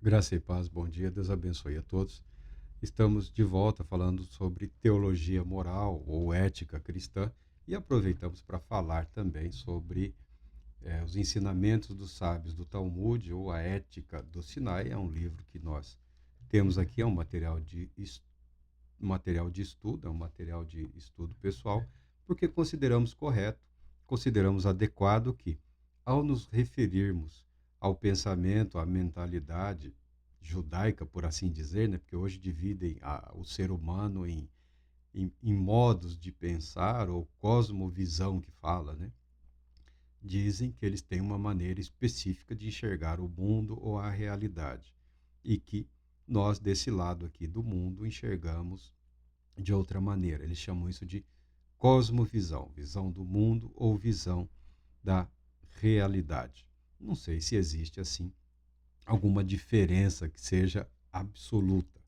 Graça e paz, bom dia, Deus abençoe a todos. Estamos de volta falando sobre teologia moral ou ética cristã e aproveitamos para falar também sobre os ensinamentos dos sábios do Talmud ou a Ética do Sinai. É um livro que nós temos aqui, é um material de estudo, é um material de estudo pessoal, porque consideramos correto, consideramos adequado que, ao nos referirmos ao pensamento, à mentalidade judaica, por assim dizer, né, porque hoje dividem o ser humano em modos de pensar, ou cosmovisão que fala, né? Dizem que eles têm uma maneira específica de enxergar o mundo ou a realidade, e que nós, desse lado aqui do mundo, enxergamos de outra maneira. Eles chamam isso de cosmovisão, visão do mundo ou visão da realidade. Não sei se existe assim alguma diferença que seja absoluta,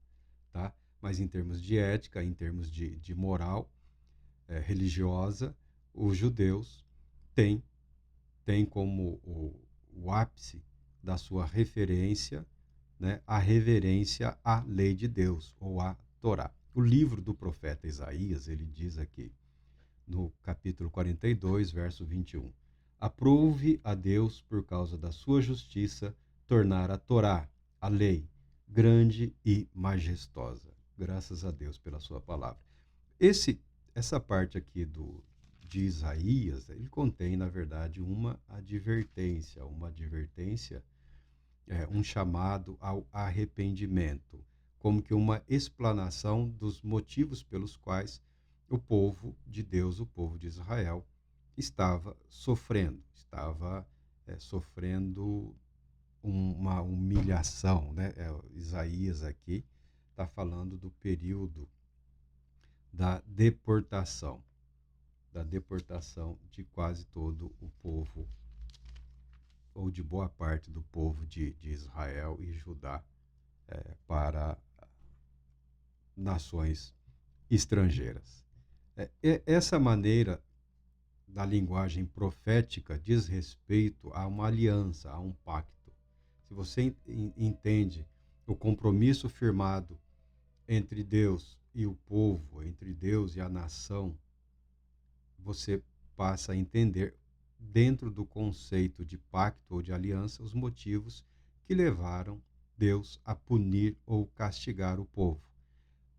tá? Mas em termos de ética, em termos de moral religiosa, os judeus têm, têm como o ápice da sua referência, né, a reverência à lei de Deus ou à Torá. O livro do profeta Isaías, ele diz aqui, no capítulo 42, verso 21. Aprove a Deus, por causa da sua justiça, tornar a Torá, a lei, grande e majestosa. Graças a Deus pela sua palavra. Esse, essa parte aqui de Isaías, ele contém, na verdade, uma advertência, um chamado ao arrependimento, como que uma explanação dos motivos pelos quais o povo de Deus, o povo de Israel, estava sofrendo uma humilhação, né? Isaías aqui está falando do período da da deportação de quase todo o povo, ou de boa parte do povo de Israel e Judá, para nações estrangeiras. Essa maneira da linguagem profética diz respeito a uma aliança, a um pacto. Se você entende o compromisso firmado entre Deus e o povo, entre Deus e a nação, você passa a entender, dentro do conceito de pacto ou de aliança, os motivos que levaram Deus a punir ou castigar o povo.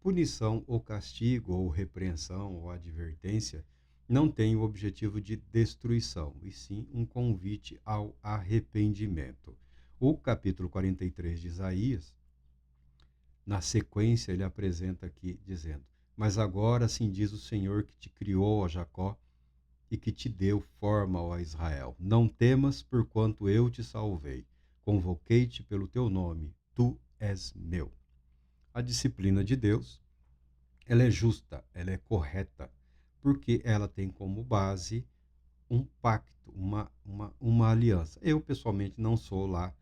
Punição ou castigo, ou repreensão ou advertência, não tem o objetivo de destruição, e sim um convite ao arrependimento. O capítulo 43 de Isaías, na sequência, ele apresenta aqui dizendo: Mas agora assim diz o Senhor que te criou, ó Jacó, e que te deu forma, ó Israel. Não temas, porquanto eu te salvei. Convoquei-te pelo teu nome, tu és meu. A disciplina de Deus, ela é justa, ela é correta, porque ela tem como base um pacto, uma aliança. Eu, pessoalmente, não sou lá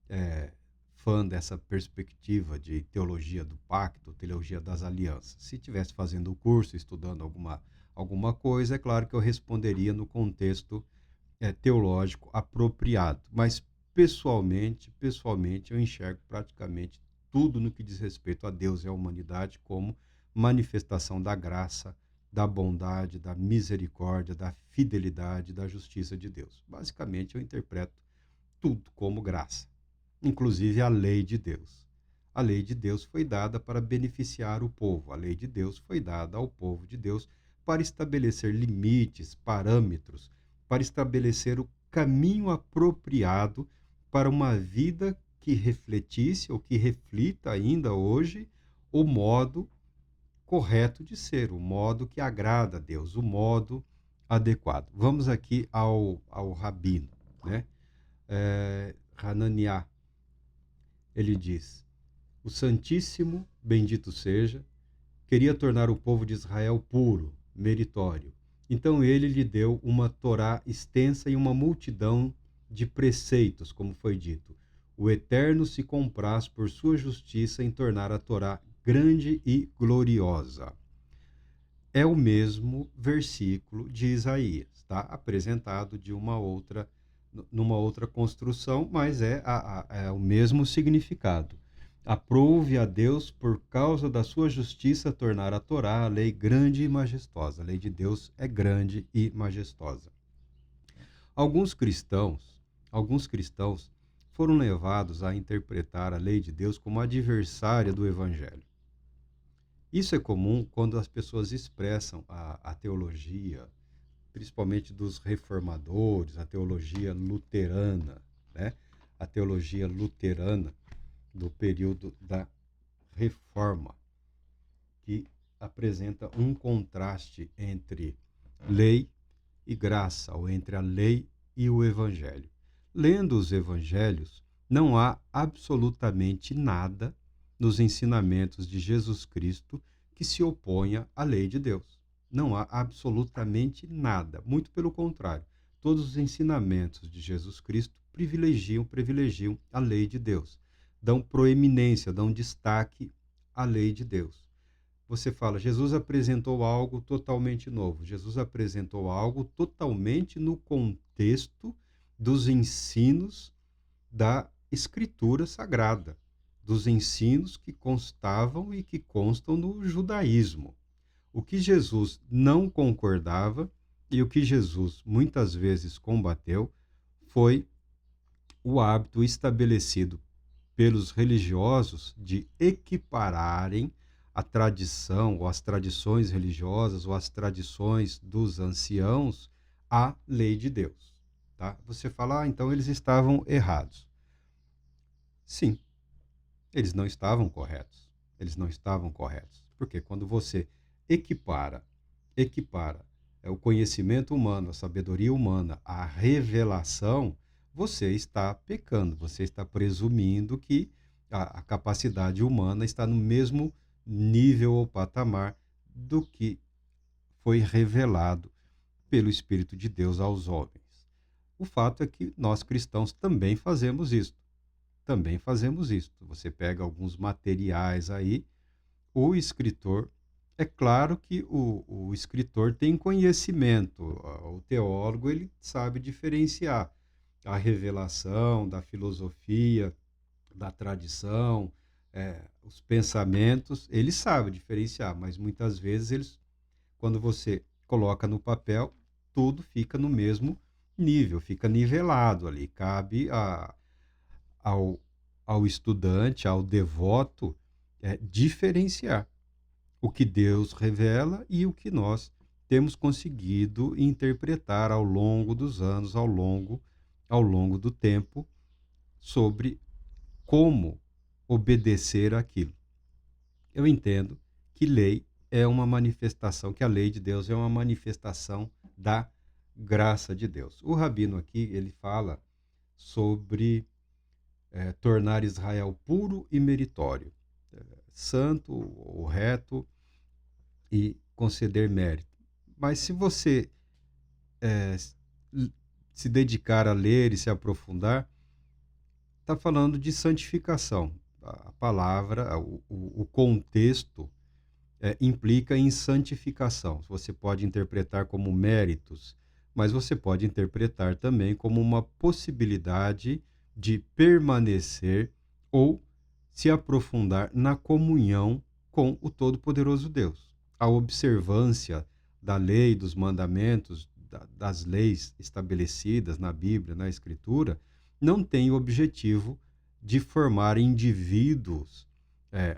é, fã dessa perspectiva de teologia do pacto, teologia das alianças. Se estivesse fazendo o curso, estudando alguma coisa, é claro que eu responderia no contexto teológico apropriado. Mas, pessoalmente, eu enxergo praticamente tudo no que diz respeito a Deus e à humanidade como manifestação da graça, da bondade, da misericórdia, da fidelidade, da justiça de Deus. Basicamente, eu interpreto tudo como graça, inclusive a lei de Deus. A lei de Deus foi dada para beneficiar o povo. A lei de Deus foi dada ao povo de Deus para estabelecer limites, parâmetros, para estabelecer o caminho apropriado para uma vida que refletisse ou que reflita ainda hoje o modo correto de ser, o modo que agrada a Deus, o modo adequado. Vamos aqui ao rabino, né? Hananiah, ele diz: O Santíssimo, bendito seja, queria tornar o povo de Israel puro, meritório. Então ele lhe deu uma Torá extensa e uma multidão de preceitos, como foi dito. O Eterno se compraz por sua justiça em tornar a Torá grande e gloriosa. É o mesmo versículo de Isaías, tá? Apresentado de uma outra numa outra construção, mas é o mesmo significado. Aprove a Deus, por causa da sua justiça, tornar a Torá a lei grande e majestosa. A lei de Deus é grande e majestosa. Alguns cristãos, alguns cristãos foram levados a interpretar a lei de Deus como adversária do Evangelho. Isso é comum quando as pessoas expressam a teologia, principalmente dos reformadores, a teologia luterana, né? A teologia luterana do período da Reforma, que apresenta um contraste entre lei e graça, ou entre a lei e o Evangelho. Lendo os Evangelhos, não há absolutamente nada nos ensinamentos de Jesus Cristo que se oponha à lei de Deus. Não há absolutamente nada. Muito pelo contrário. Todos os ensinamentos de Jesus Cristo privilegiam a lei de Deus. Dão proeminência, dão destaque à lei de Deus. Você fala, Jesus apresentou algo totalmente novo. Jesus apresentou algo totalmente no contexto dos ensinos da Escritura Sagrada, dos ensinos que constavam e que constam no judaísmo. O que Jesus não concordava e o que Jesus muitas vezes combateu foi o hábito estabelecido pelos religiosos de equipararem a tradição, ou as tradições religiosas, ou as tradições dos anciãos à lei de Deus. Tá? Você fala, então eles estavam errados. Sim, eles não estavam corretos. Eles não estavam corretos. Porque quando você equipara o conhecimento humano, a sabedoria humana, a revelação, você está pecando, você está presumindo que a capacidade humana está no mesmo nível ou patamar do que foi revelado pelo Espírito de Deus aos homens. O fato é que nós cristãos também fazemos isso. Também fazemos isso. Você pega alguns materiais aí, o escritor, é claro que o escritor tem conhecimento, o teólogo ele sabe diferenciar a revelação da filosofia, da tradição, os pensamentos, ele sabe diferenciar, mas muitas vezes eles, quando você coloca no papel, tudo fica no mesmo nível, fica nivelado ali, cabe ao, ao estudante, ao devoto, diferenciar o que Deus revela e o que nós temos conseguido interpretar ao longo dos anos, ao longo do tempo, sobre como obedecer aquilo. Eu entendo que lei é uma manifestação, que a lei de Deus é uma manifestação da graça de Deus. O rabino aqui, ele fala sobre tornar Israel puro e meritório, santo ou reto e conceder mérito. Mas se você é, se dedicar a ler e se aprofundar, está falando de santificação. A palavra, o contexto implica em santificação. Você pode interpretar como méritos, mas você pode interpretar também como uma possibilidade de permanecer ou se aprofundar na comunhão com o Todo-Poderoso Deus. A observância da lei, dos mandamentos, das leis estabelecidas na Bíblia, na Escritura, não tem o objetivo de formar indivíduos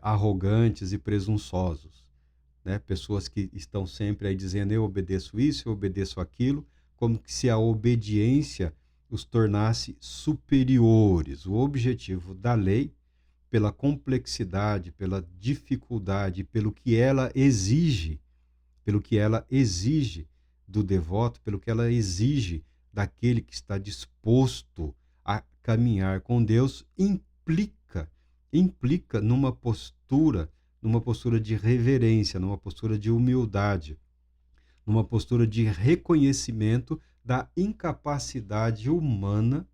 arrogantes e presunçosos, né? Pessoas que estão sempre aí dizendo eu obedeço isso, eu obedeço aquilo, como se a obediência os tornasse superiores. O objetivo da lei, pela complexidade, pela dificuldade, pelo que ela exige do devoto, pelo que ela exige daquele que está disposto a caminhar com Deus, implica numa postura de reverência, numa postura de humildade, numa postura de reconhecimento da incapacidade humana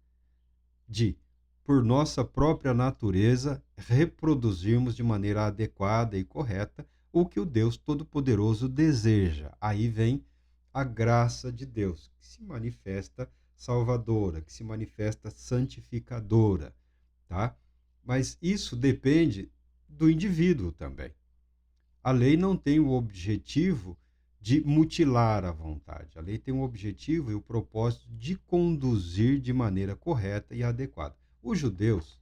de, por nossa própria natureza, reproduzirmos de maneira adequada e correta o que o Deus Todo-Poderoso deseja. Aí vem a graça de Deus, que se manifesta salvadora, que se manifesta santificadora, tá? Mas isso depende do indivíduo também. A lei não tem o objetivo de mutilar a vontade. A lei tem o objetivo e o propósito de conduzir de maneira correta e adequada. Os judeus,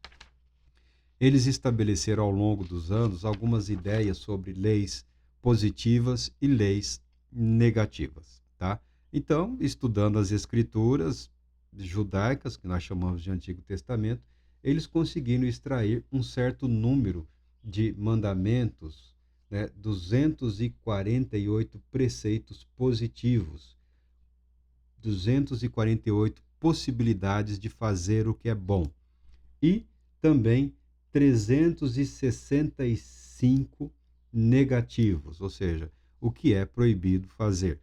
eles estabeleceram ao longo dos anos algumas ideias sobre leis positivas e leis negativas, tá? Então, estudando as escrituras judaicas, que nós chamamos de Antigo Testamento, eles conseguiram extrair um certo número de mandamentos, né, 248 preceitos positivos, 248 possibilidades de fazer o que é bom e também 365 negativos, ou seja, o que é proibido fazer.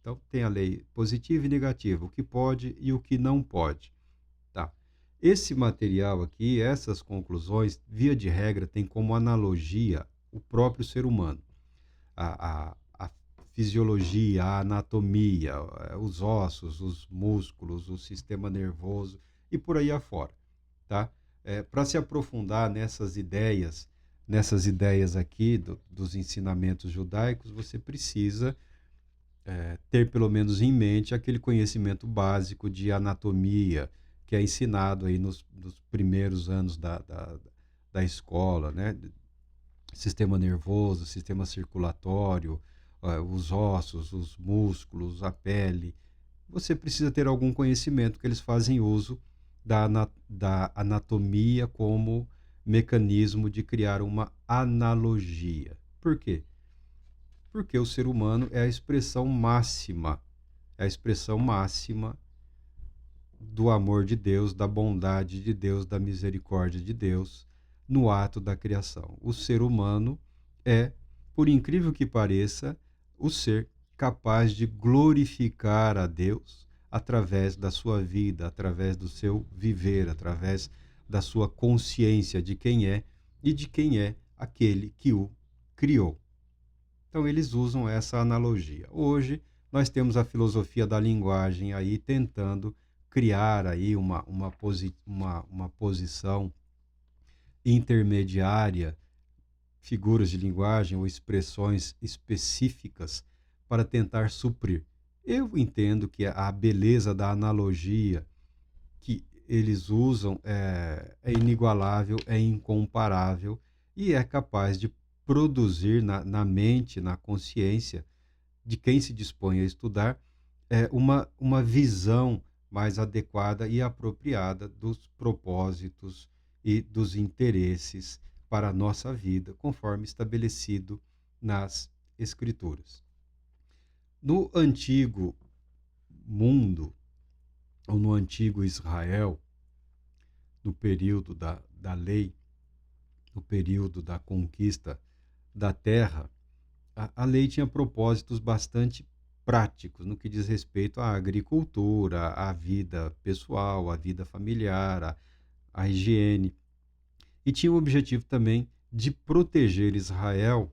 Então, tem a lei positiva e negativa, o que pode e o que não pode. Tá. Esse material aqui, essas conclusões, via de regra, tem como analogia o próprio ser humano. A fisiologia, a anatomia, os ossos, os músculos, o sistema nervoso e por aí afora. Tá? Para se aprofundar nessas ideias aqui dos ensinamentos judaicos, você precisa ter pelo menos em mente aquele conhecimento básico de anatomia que é ensinado aí nos primeiros anos da escola, né? Sistema nervoso, sistema circulatório, os ossos, os músculos, a pele. Você precisa ter algum conhecimento que eles fazem uso da anatomia como mecanismo de criar uma analogia. Por quê? Porque o ser humano é a expressão máxima do amor de Deus, da bondade de Deus, da misericórdia de Deus no ato da criação. O ser humano é, por incrível que pareça, o ser capaz de glorificar a Deus através da sua vida, através do seu viver, através da sua consciência de quem é e de quem é aquele que o criou. Então eles usam essa analogia. Hoje nós temos a filosofia da linguagem aí tentando criar aí uma posição intermediária, figuras de linguagem ou expressões específicas para tentar suprir. Eu entendo que a beleza da analogia que eles usam é inigualável, é incomparável e é capaz de produzir na mente, na consciência de quem se dispõe a estudar, uma visão mais adequada e apropriada dos propósitos e dos interesses para a nossa vida, conforme estabelecido nas Escrituras. No antigo mundo, ou no antigo Israel, no período da lei, no período da conquista da terra, a lei tinha propósitos bastante práticos no que diz respeito à agricultura, à vida pessoal, à vida familiar, à higiene. E tinha o objetivo também de proteger Israel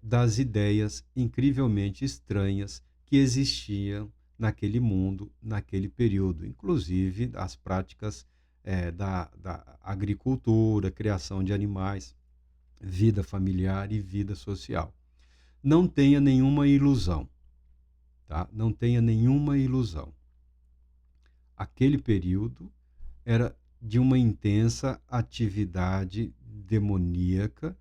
das ideias incrivelmente estranhas que existiam naquele mundo, naquele período, inclusive as práticas da agricultura, criação de animais, vida familiar e vida social. Não tenha nenhuma ilusão, tá? Não tenha nenhuma ilusão. Aquele período era de uma intensa atividade demoníaca.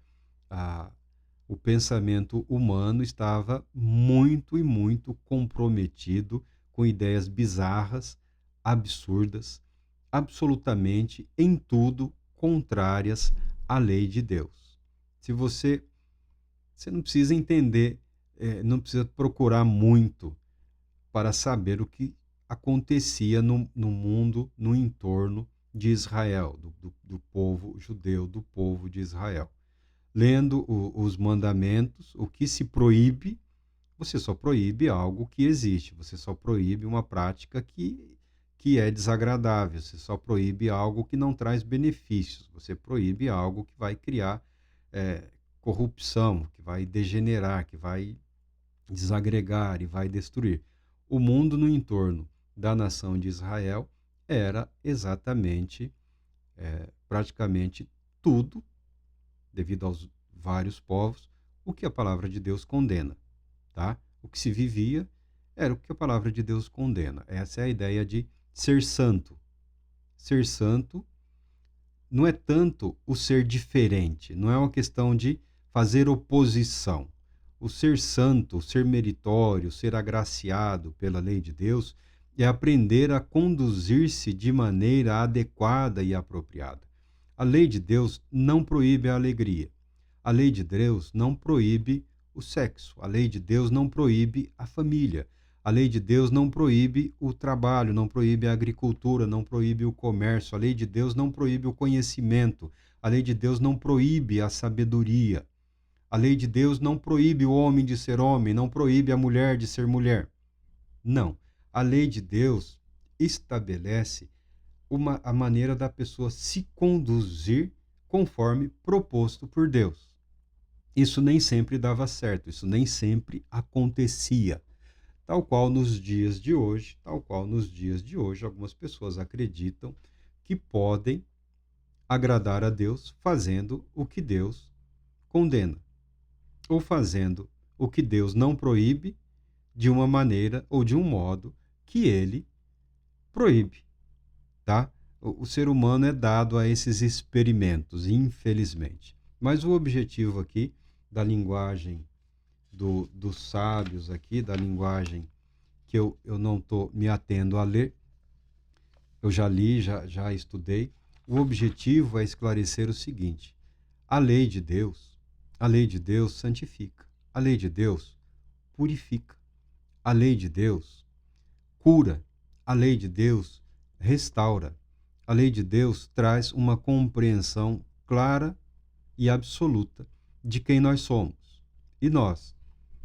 O pensamento humano estava muito e muito comprometido com ideias bizarras, absurdas, absolutamente em tudo contrárias à lei de Deus. Se você não precisa entender, não precisa procurar muito para saber o que acontecia no mundo, no entorno de Israel, do povo judeu, do povo de Israel. Lendo os mandamentos, o que se proíbe, você só proíbe algo que existe, você só proíbe uma prática que é desagradável, você só proíbe algo que não traz benefícios, você proíbe algo que vai criar corrupção, que vai degenerar, que vai desagregar e vai destruir. O mundo no entorno da nação de Israel era exatamente, praticamente tudo, devido aos vários povos, o que a palavra de Deus condena, tá? O que se vivia era o que a palavra de Deus condena. Essa é a ideia de ser santo. Ser santo não é tanto o ser diferente, não é uma questão de fazer oposição. O ser santo, o ser meritório, o ser agraciado pela lei de Deus é aprender a conduzir-se de maneira adequada e apropriada. A lei de Deus não proíbe a alegria. A lei de Deus não proíbe o sexo. A lei de Deus não proíbe a família. A lei de Deus não proíbe o trabalho, não proíbe a agricultura, não proíbe o comércio. A lei de Deus não proíbe o conhecimento. A lei de Deus não proíbe a sabedoria. A lei de Deus não proíbe o homem de ser homem, não proíbe a mulher de ser mulher. Não. A lei de Deus estabelece a maneira da pessoa se conduzir conforme proposto por Deus. Isso nem sempre dava certo, isso nem sempre acontecia. Tal qual nos dias de hoje, algumas pessoas acreditam que podem agradar a Deus fazendo o que Deus condena, ou fazendo o que Deus não proíbe de uma maneira ou de um modo que ele proíbe, tá? O ser humano é dado a esses experimentos, infelizmente. Mas o objetivo aqui da linguagem dos sábios aqui, da linguagem que eu não estou me atendo a ler, eu já li, já estudei. O objetivo é esclarecer o seguinte: a lei de Deus santifica, a lei de Deus purifica, a lei de Deus cura, a lei de Deus restaura, a lei de Deus traz uma compreensão clara e absoluta de quem nós somos. E nós,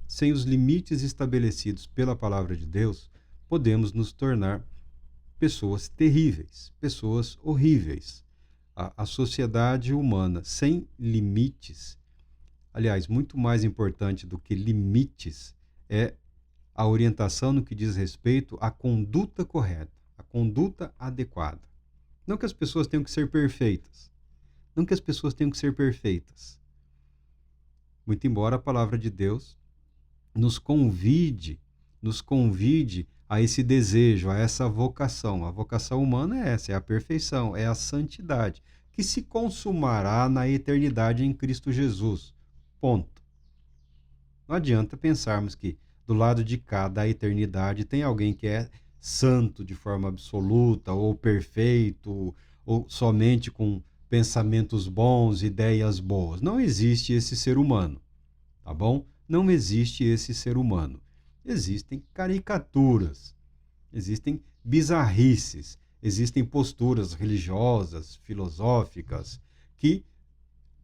sem os limites estabelecidos pela palavra de Deus, podemos nos tornar pessoas terríveis, pessoas horríveis. A sociedade humana sem limites, aliás, muito mais importante do que limites, é a orientação no que diz respeito à conduta correta, à conduta adequada. Não que as pessoas tenham que ser perfeitas. Não que as pessoas tenham que ser perfeitas. Muito embora a palavra de Deus nos convide a esse desejo, a essa vocação. A vocação humana é essa, é a perfeição, é a santidade, que se consumará na eternidade em Cristo Jesus. Ponto. Não adianta pensarmos que do lado de cá da eternidade tem alguém que é santo de forma absoluta, ou perfeito, ou somente com pensamentos bons, ideias boas. Não existe esse ser humano, tá bom? Não existe esse ser humano. Existem caricaturas, existem bizarrices, existem posturas religiosas, filosóficas, que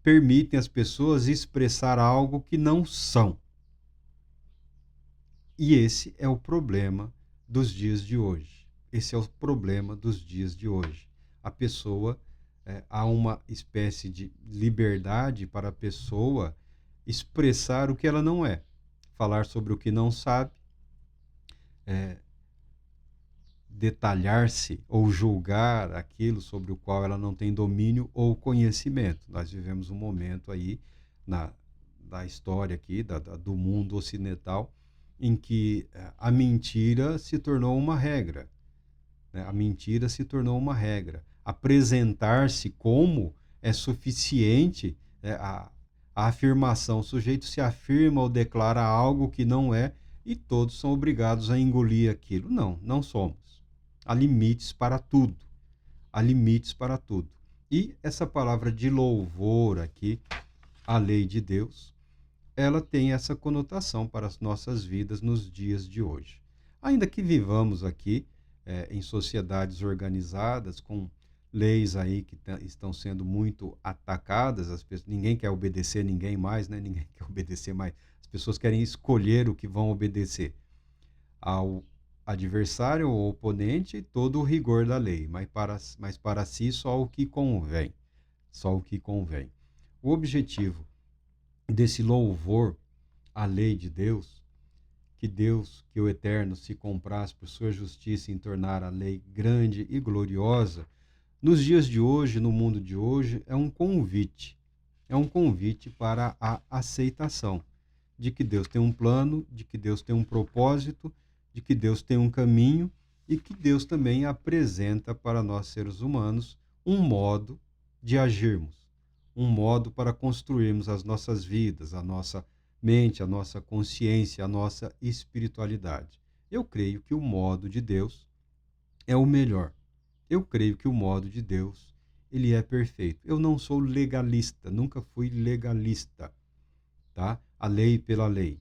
permitem às pessoas expressar algo que não são. E esse é o problema dos dias de hoje. Esse é o problema dos dias de hoje. A pessoa, há uma espécie de liberdade para a pessoa expressar o que ela não é, falar sobre o que não sabe, detalhar-se ou julgar aquilo sobre o qual ela não tem domínio ou conhecimento. Nós vivemos um momento aí da história aqui, do mundo ocidental, em que a mentira se tornou uma regra. Né? A mentira se tornou uma regra. Apresentar-se como é suficiente, a afirmação. O sujeito se afirma ou declara algo que não é e todos são obrigados a engolir aquilo. Não, não somos. Há limites para tudo. Há limites para tudo. E essa palavra de louvor aqui, a lei de Deus, ela tem essa conotação para as nossas vidas nos dias de hoje. Ainda que vivamos aqui em sociedades organizadas, com leis aí que estão sendo muito atacadas, ninguém quer obedecer ninguém mais, né? Ninguém quer obedecer mais. As pessoas querem escolher o que vão obedecer ao adversário ou oponente, todo o rigor da lei, mas para si só o que convém. Só o que convém. O objetivo desse louvor à lei de Deus, que Deus, que o Eterno, se compraz por sua justiça em tornar a lei grande e gloriosa, nos dias de hoje, no mundo de hoje, é um convite. É um convite para a aceitação de que Deus tem um plano, de que Deus tem um propósito, de que Deus tem um caminho e que Deus também apresenta para nós seres humanos um modo de agirmos, um modo para construirmos as nossas vidas, a nossa mente, a nossa consciência, a nossa espiritualidade. Eu creio que o modo de Deus é o melhor. Eu creio que o modo de Deus, ele é perfeito. Eu não sou legalista, nunca fui legalista, tá? A lei pela lei.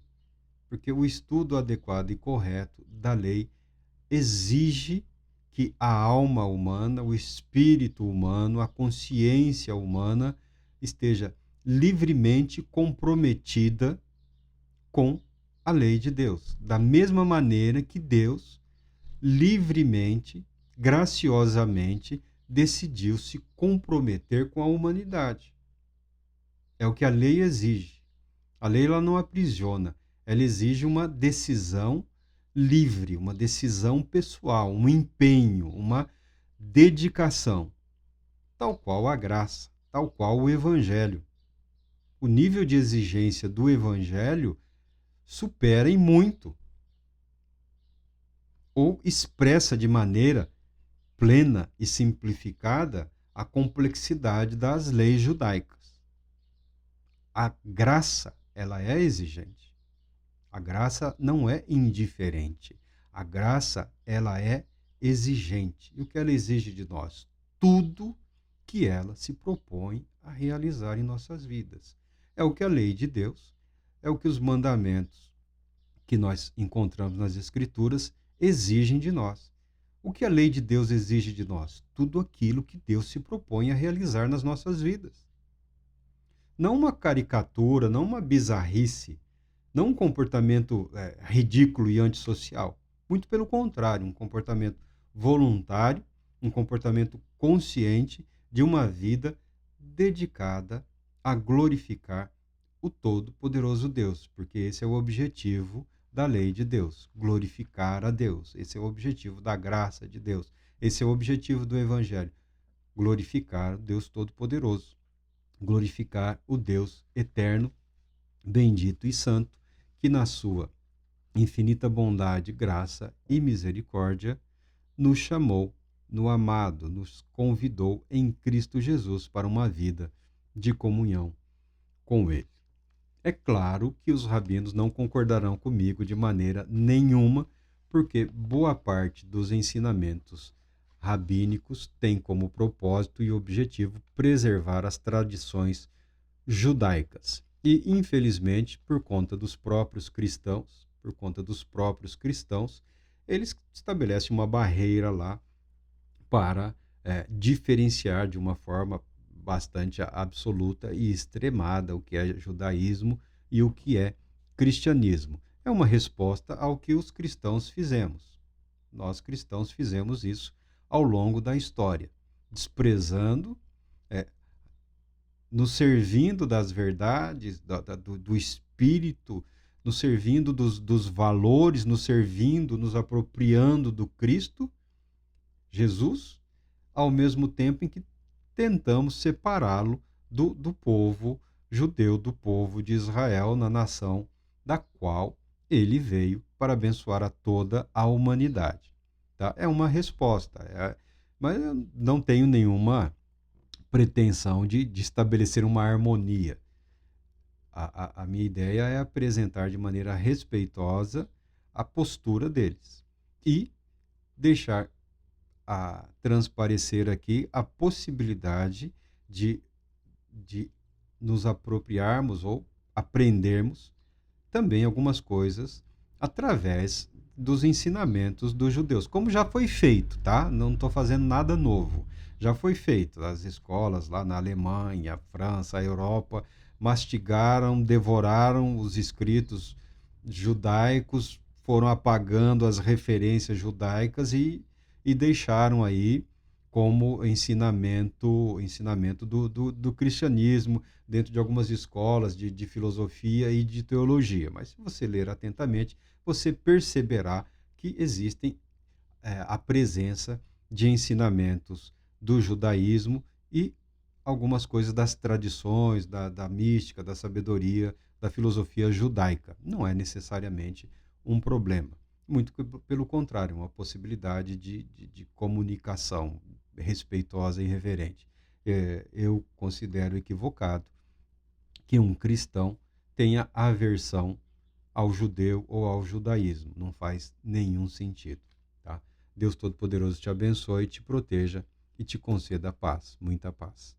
Porque o estudo adequado e correto da lei exige que a alma humana, o espírito humano, a consciência humana esteja livremente comprometida com a lei de Deus. Da mesma maneira que Deus livremente, graciosamente, decidiu se comprometer com a humanidade. É o que a lei exige. A lei ela não aprisiona, ela exige uma decisão livre, uma decisão pessoal, um empenho, uma dedicação, tal qual a graça, tal qual o evangelho. O nível de exigência do evangelho supera em muito ou expressa de maneira plena e simplificada a complexidade das leis judaicas. A graça, ela é exigente. A graça não é indiferente. A graça, ela é exigente. E o que ela exige de nós? Tudo que ela se propõe a realizar em nossas vidas. É o que a lei de Deus, é o que os mandamentos que nós encontramos nas Escrituras exigem de nós. O que a lei de Deus exige de nós? Tudo aquilo que Deus se propõe a realizar nas nossas vidas. Não uma caricatura, não uma bizarrice, não um comportamento ridículo e antissocial. Muito pelo contrário, um comportamento voluntário, um comportamento consciente de uma vida dedicada a glorificar o Todo-Poderoso Deus, porque esse é o objetivo da lei de Deus, glorificar a Deus. Esse é o objetivo da graça de Deus. Esse é o objetivo do Evangelho, glorificar o Deus Todo-Poderoso, glorificar o Deus eterno, bendito e santo, que na sua infinita bondade, graça e misericórdia nos chamou no amado, nos convidou em Cristo Jesus para uma vida de comunhão com Ele. É claro que os rabinos não concordarão comigo de maneira nenhuma, porque boa parte dos ensinamentos rabínicos tem como propósito e objetivo preservar as tradições judaicas. E, infelizmente, por conta dos próprios cristãos, eles estabelecem uma barreira lá para diferenciar de uma forma bastante absoluta e extremada o que é judaísmo e o que é cristianismo. É uma resposta ao que os cristãos fizemos. Nós cristãos fizemos isso ao longo da história, desprezando, nos servindo das verdades, do espírito, nos servindo dos valores, nos servindo, nos apropriando do Cristo, Jesus, ao mesmo tempo em que tentamos separá-lo do povo judeu, do povo de Israel, na nação da qual ele veio para abençoar a toda a humanidade. Tá? É uma resposta, mas eu não tenho nenhuma pretensão de estabelecer uma harmonia. A minha ideia é apresentar de maneira respeitosa a postura deles e deixar transparecer aqui a possibilidade de nos apropriarmos ou aprendermos também algumas coisas através dos ensinamentos dos judeus, como já foi feito, tá? Não estou fazendo nada novo. Já foi feito. As escolas lá na Alemanha, França, a Europa mastigaram, devoraram os escritos judaicos, foram apagando as referências judaicas e deixaram aí como ensinamento do cristianismo, dentro de algumas escolas de filosofia e de teologia. Mas se você ler atentamente, você perceberá que existem a presença de ensinamentos do judaísmo e algumas coisas das tradições, da mística, da sabedoria, da filosofia judaica. Não é necessariamente um problema. Muito pelo contrário, uma possibilidade de comunicação respeitosa e reverente. Eu considero equivocado que um cristão tenha aversão ao judeu ou ao judaísmo. Não faz nenhum sentido. Tá? Deus Todo-Poderoso te abençoe, te proteja e te conceda paz, muita paz.